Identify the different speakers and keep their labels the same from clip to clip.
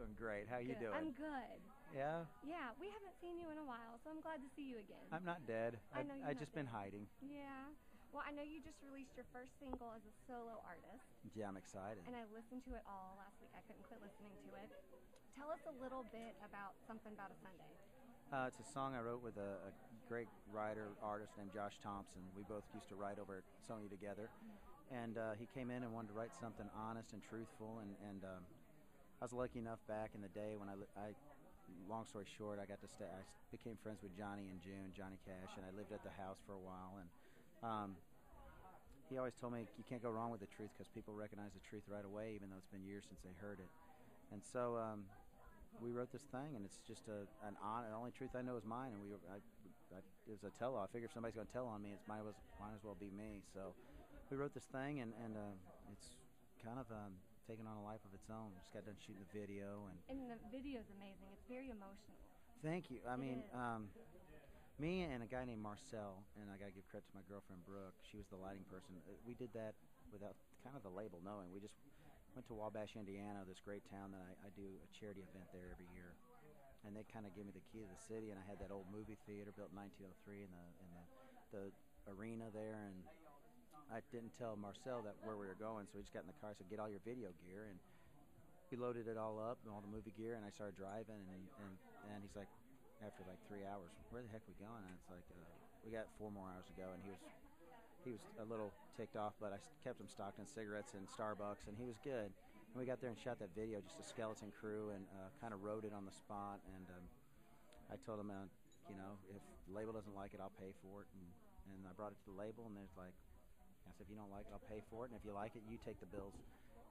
Speaker 1: doing great. How you
Speaker 2: Good.
Speaker 1: doing?
Speaker 2: I'm good.
Speaker 1: Yeah,
Speaker 2: Yeah, we haven't seen you in a while, so I'm glad to see you again.
Speaker 1: I'm not dead.
Speaker 2: I
Speaker 1: I
Speaker 2: know you're
Speaker 1: I
Speaker 2: not
Speaker 1: just been
Speaker 2: dead.
Speaker 1: hiding.
Speaker 2: Yeah. Well, I know you just released your first single as a solo artist,
Speaker 1: Yeah, I'm excited.
Speaker 2: and I listened to it all last week. I couldn't quit listening to it. Tell us a little bit about Something About a Sunday.
Speaker 1: It's a song I wrote with a great writer artist named Josh Thompson. We both used to write over at Sony together, and he came in and wanted to write something honest and truthful. And I was lucky enough back in the day when long story short, I got to stay. I became friends with Johnny and June, Johnny Cash, and I lived at the house for a while. And um, he always told me you can't go wrong with the truth because people recognize the truth right away, even though it's been years since they heard it. And so we wrote this thing, and it's just the only truth I know is mine. And it was a tell-all. I figured if somebody's going to tell on me, it might as well be me. So we wrote this thing, and it's kind of taken on a life of its own. Just got done shooting the video, and
Speaker 2: And the video is amazing. It's very emotional.
Speaker 1: thank you. I
Speaker 2: It
Speaker 1: mean,
Speaker 2: is.
Speaker 1: me and a guy named Marcel, and I got to give credit to my girlfriend Brooke. She was the lighting person. We did that without kind of the label knowing. We just went to Wabash, Indiana, this great town that I do a charity event there every year. And they kind of gave me the key to the city, and I had that old movie theater built in 1903 in the arena there, and I didn't tell Marcel that where we were going, so we just got in the car. I said, "Get all your video gear," and we loaded it all up and all the movie gear, and I started driving, and he's like, after like 3 hours, "Where the heck are we going?" And it's like, we got 4 more hours to go, and he was a little ticked off, but I kept him stocked in cigarettes and Starbucks, and he was good. And we got there and shot that video, just a skeleton crew, and kind of wrote it on the spot. And I told him, if the label doesn't like it, I'll pay for it. And I brought it to the label, and there's like, I said, if you don't like it, I'll pay for it, and if you like it, you take the bills.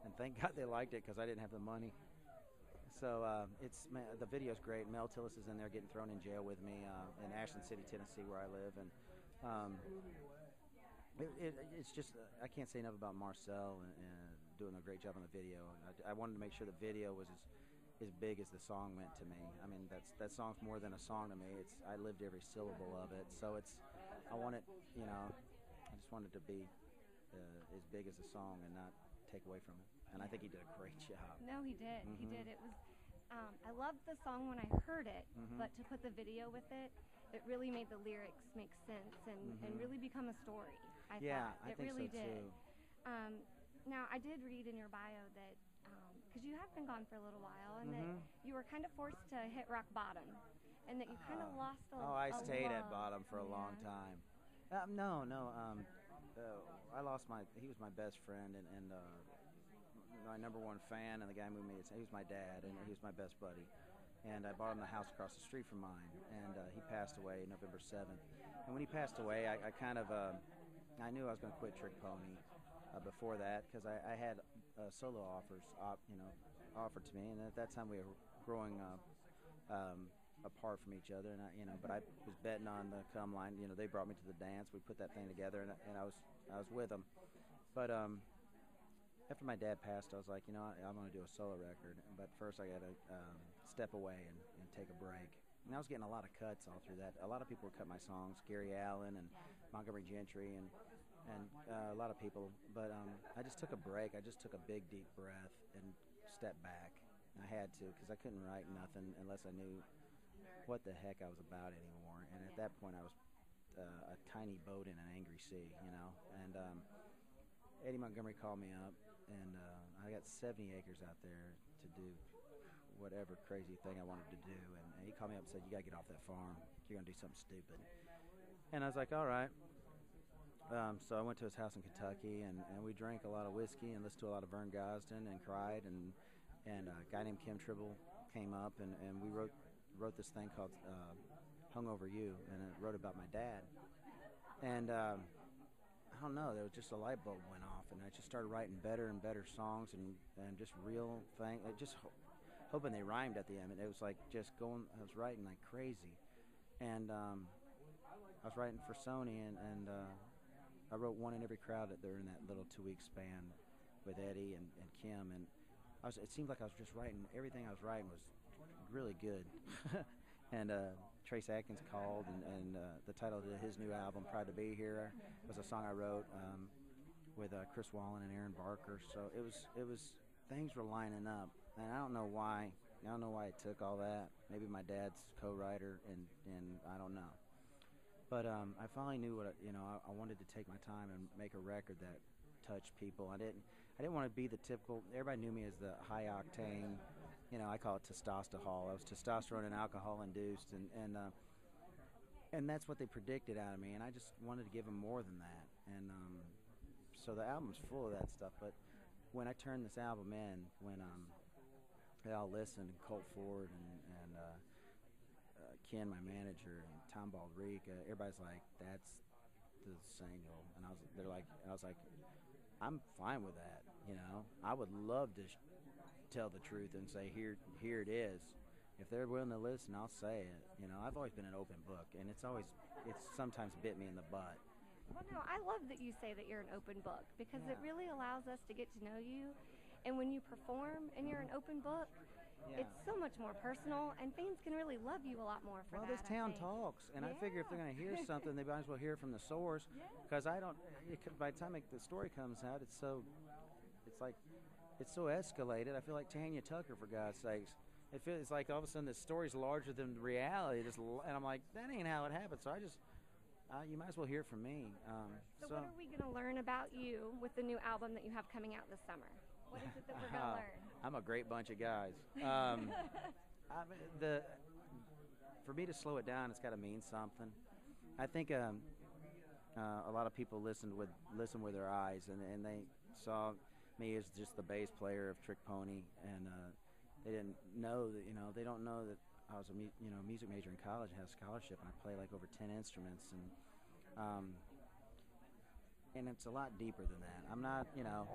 Speaker 1: And thank God they liked it because I didn't have the money. So the video's great. Mel Tillis is in there getting thrown in jail with me in Ashland City, Tennessee, where I live, and um, it's just I can't say enough about Marcel and doing a great job on the video. I wanted to make sure the video was as big as the song meant to me. I mean, that song's more than a song to me. I lived every syllable of it. So I want it, I just wanted it to be as big as the song and not take away from it. And I think he did a great job.
Speaker 2: No, he did. He
Speaker 1: Mm-hmm.
Speaker 2: did. It was. I loved the song when I heard it,
Speaker 1: Mm-hmm.
Speaker 2: but to put the video with it, it really made the lyrics make sense and really become a story. I
Speaker 1: Yeah,
Speaker 2: thought
Speaker 1: I
Speaker 2: it
Speaker 1: think
Speaker 2: really
Speaker 1: so
Speaker 2: did.
Speaker 1: too.
Speaker 2: Um, Now, I did read in your bio that because you have been gone for a little while, and that
Speaker 1: Mm-hmm.
Speaker 2: you were kind of forced to hit rock bottom, and that you kind of lost
Speaker 1: Oh, I
Speaker 2: a
Speaker 1: stayed at
Speaker 2: love.
Speaker 1: bottom for a long
Speaker 2: Yeah.
Speaker 1: time. No, no. I lost my. He was my best friend and my number one fan, and the guy who moved me. He was my dad, and
Speaker 2: Yeah.
Speaker 1: he was my best buddy. And I bought him the house across the street from mine, and he passed away November 7th. And when he passed away, I kind of I knew I was going to quit Trick Pony before that because I had solo offers, offered to me, and at that time we were growing up. Apart from each other, and but I was betting on the come line. They brought me to the dance. We put that thing together, and I was with them. But after my dad passed, I was like, I'm going to do a solo record. But first, I got to step away and take a break. And I was getting a lot of cuts all through that. A lot of people would cut my songs, Gary Allen and Montgomery Gentry, and a lot of people. But I just took a break. I just took a big, deep breath and stepped back. I had to because I couldn't write nothing unless I knew what the heck I was about anymore. And at that point, I was a tiny boat in an angry sea, And Eddie Montgomery called me up, and I got 70 acres out there to do whatever crazy thing I wanted to do. And he called me up and said, "You got to get off that farm. You're going to do something stupid." And I was like, "All right." So I went to his house in Kentucky, and we drank a lot of whiskey and listened to a lot of Vern Gosdin and cried. And a guy named Kim Tribble came up, and we wrote this thing called "Hung Over You," and it wrote about my dad. And I don't know, there was just a light bulb went off, and I just started writing better and better songs and just real things, just hoping they rhymed at the end. And it was like just going, I was writing like crazy. And I was writing for Sony, and I wrote One in Every Crowd during that little 2-week span with Eddie and Kim. And it seemed like I was just writing, everything I was writing was really good. And Trace Atkins called, and the title of his new album, Proud to Be Here, was a song I wrote with Chris Wallen and Aaron Barker. So it was things were lining up, and I don't know why I don't know why it took all that. Maybe my dad's co-writer, and I don't know. But I finally knew what I wanted to take my time and make a record that touched people. I didn't want to be the typical. Everybody knew me as the high octane. I call it testosterone. I was testosterone and alcohol induced, and that's what they predicted out of me. And I just wanted to give them more than that. And so the album's full of that stuff. But when I turned this album in, when they all listened, and Colt Ford and Ken, my manager, and Tom Baldrick, everybody's like, "That's the single," and I was like, "I'm fine with that." I would love to tell the truth and say, "Here it is." If they're willing to listen, I'll say it. I've always been an open book, and it's sometimes bit me in the butt.
Speaker 2: Well, no, I love that you say that you're an open book because it
Speaker 1: Yeah.
Speaker 2: really allows us to get to know you. And when you perform and you're an open book,
Speaker 1: Yeah.
Speaker 2: it's so much more personal, and fans can really love you a lot more for
Speaker 1: Well,
Speaker 2: that.
Speaker 1: this town
Speaker 2: I think.
Speaker 1: talks, and I figure if they're going to hear something, they might as well hear it from the source. Because by the time the story comes out, it's so escalated. I feel like Tanya Tucker, for God's sakes. It's like all of a sudden the story's larger than reality. And I'm like, that ain't how it happened. So you might as well hear it from me.
Speaker 2: So what are we going to learn about you with the new album that you have coming out this summer? What is it that we're going to learn?
Speaker 1: I'm a great bunch of guys. For me to slow it down, it's got to mean something. I think a lot of people listen with their eyes, and they saw me as just the bass player of Trick Pony, and they didn't know that they don't know that I was a music major in college, and had a scholarship, and I play like over 10 instruments, and it's a lot deeper than that. I'm not,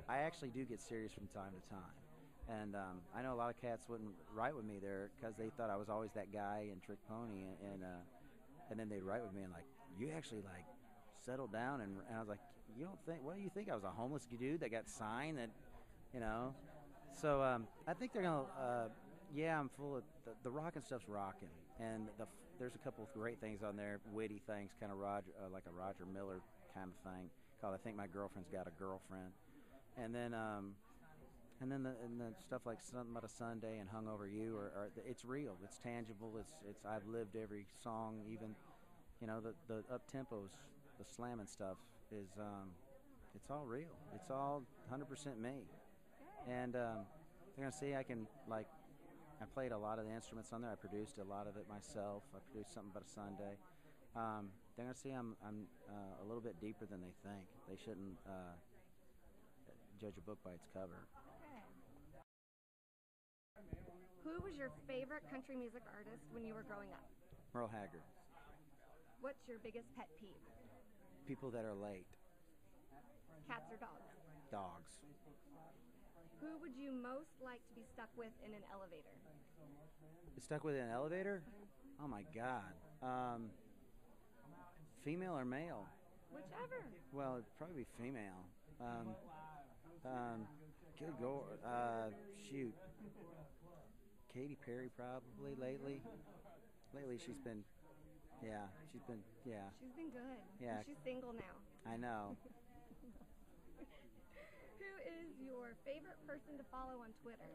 Speaker 1: I actually do get serious from time to time. And I know a lot of cats wouldn't write with me there because they thought I was always that guy in Trick Pony, and then they'd write with me and like, you actually like settled down, and I was like, what do you think? I was a homeless dude that got signed that, So I think they're gonna, I'm full of the rockin' stuff's rocking, and there's a couple of great things on there, witty things, kind of like a Roger Miller kind of thing, called "I Think My Girlfriend's Got a Girlfriend," and then the stuff like "Something About a Sunday" and "Hung Over You" it's real, it's tangible, it's I've lived every song, even the up tempos, the slamming stuff is it's all real, it's all 100% me, and they're gonna see I played a lot of the instruments on there. I produced a lot of it myself. I produced "Something About a Sunday." They're gonna see I'm a little bit deeper than they think. They shouldn't judge a book by its cover.
Speaker 2: Who was your favorite country music artist when you were growing up?
Speaker 1: Merle Haggard.
Speaker 2: What's your biggest pet peeve?
Speaker 1: People that are late.
Speaker 2: Cats or dogs?
Speaker 1: Dogs.
Speaker 2: Who would you most like to be stuck with in an elevator?
Speaker 1: Stuck with an elevator? Oh my God. Female or male?
Speaker 2: Whichever.
Speaker 1: Well, it'd probably be female. Good Lord. Shoot. Katy Perry probably lately. Lately she's been good.
Speaker 2: She's been good.
Speaker 1: Yeah.
Speaker 2: She's single now.
Speaker 1: I know.
Speaker 2: Who is your favorite person to follow on Twitter?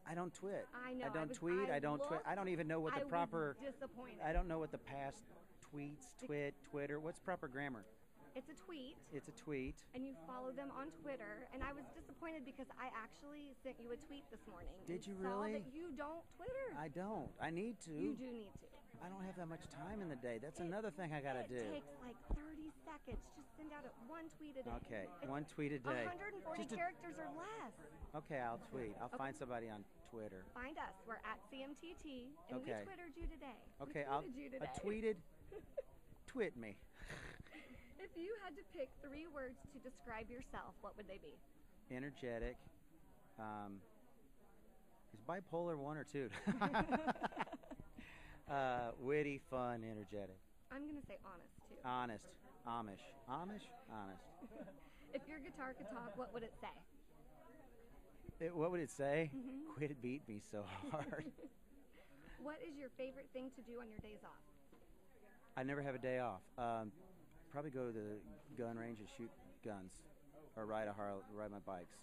Speaker 1: I don't twit.
Speaker 2: I know.
Speaker 1: I don't tweet. I don't tweet. I don't even know what the proper.
Speaker 2: Was disappointed.
Speaker 1: I don't know what the past tweets, Twitter. What's proper grammar?
Speaker 2: It's a tweet.
Speaker 1: It's a tweet.
Speaker 2: And you follow them on Twitter. And I was disappointed because I actually sent you a tweet this morning.
Speaker 1: Did you
Speaker 2: saw
Speaker 1: really?
Speaker 2: That you don't Twitter.
Speaker 1: I don't. I need to.
Speaker 2: You do need to.
Speaker 1: I don't have that much time in the day. That's another thing I gotta do.
Speaker 2: It takes like 30 seconds. Just send out one tweet a day.
Speaker 1: Okay, one tweet a day.
Speaker 2: 140 characters or less.
Speaker 1: Okay, I'll tweet. I'll find somebody on Twitter.
Speaker 2: Find us. We're at CMTT, and we Twittered you today.
Speaker 1: Okay,
Speaker 2: I
Speaker 1: tweeted. Twit me.
Speaker 2: If you had to pick 3 words to describe yourself, what would they be?
Speaker 1: Energetic. Is bipolar 1 or 2? Witty, fun, energetic.
Speaker 2: I'm going to say honest, too.
Speaker 1: Honest. Amish. Amish? Honest.
Speaker 2: If your guitar could talk, what would it say?
Speaker 1: What would it say?
Speaker 2: Mm-hmm.
Speaker 1: Quit it, beat me so hard.
Speaker 2: What is your favorite thing to do on your days off?
Speaker 1: I never have a day off. Probably go to the gun range and shoot guns, or ride my bikes.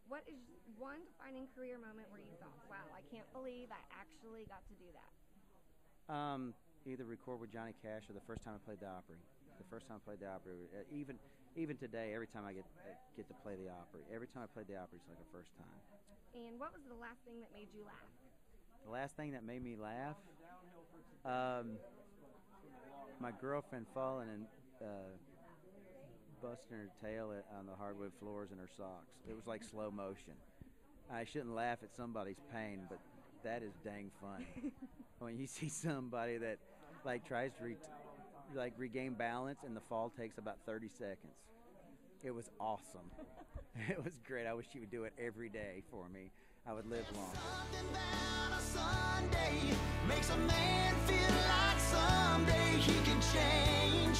Speaker 2: What is one defining career moment where you thought, wow, I can't believe I actually got to do that?
Speaker 1: Either record with Johnny Cash or the first time I played the Opry. The first time I played the Opry, even today, every time I get to play the Opry, every time I played the Opry, it's like a first time.
Speaker 2: And what was the last thing that made you laugh?
Speaker 1: The last thing that made me laugh, my girlfriend falling and busting her tail on the hardwood floors in her socks. It was like slow motion. I shouldn't laugh at somebody's pain, but that is dang funny. When you see somebody that like tries to regain balance and the fall takes about 30 seconds. It was awesome. It was great. I wish she would do it every day for me. I would live longer.
Speaker 3: Something about a Sunday makes a man feel like someday he can change.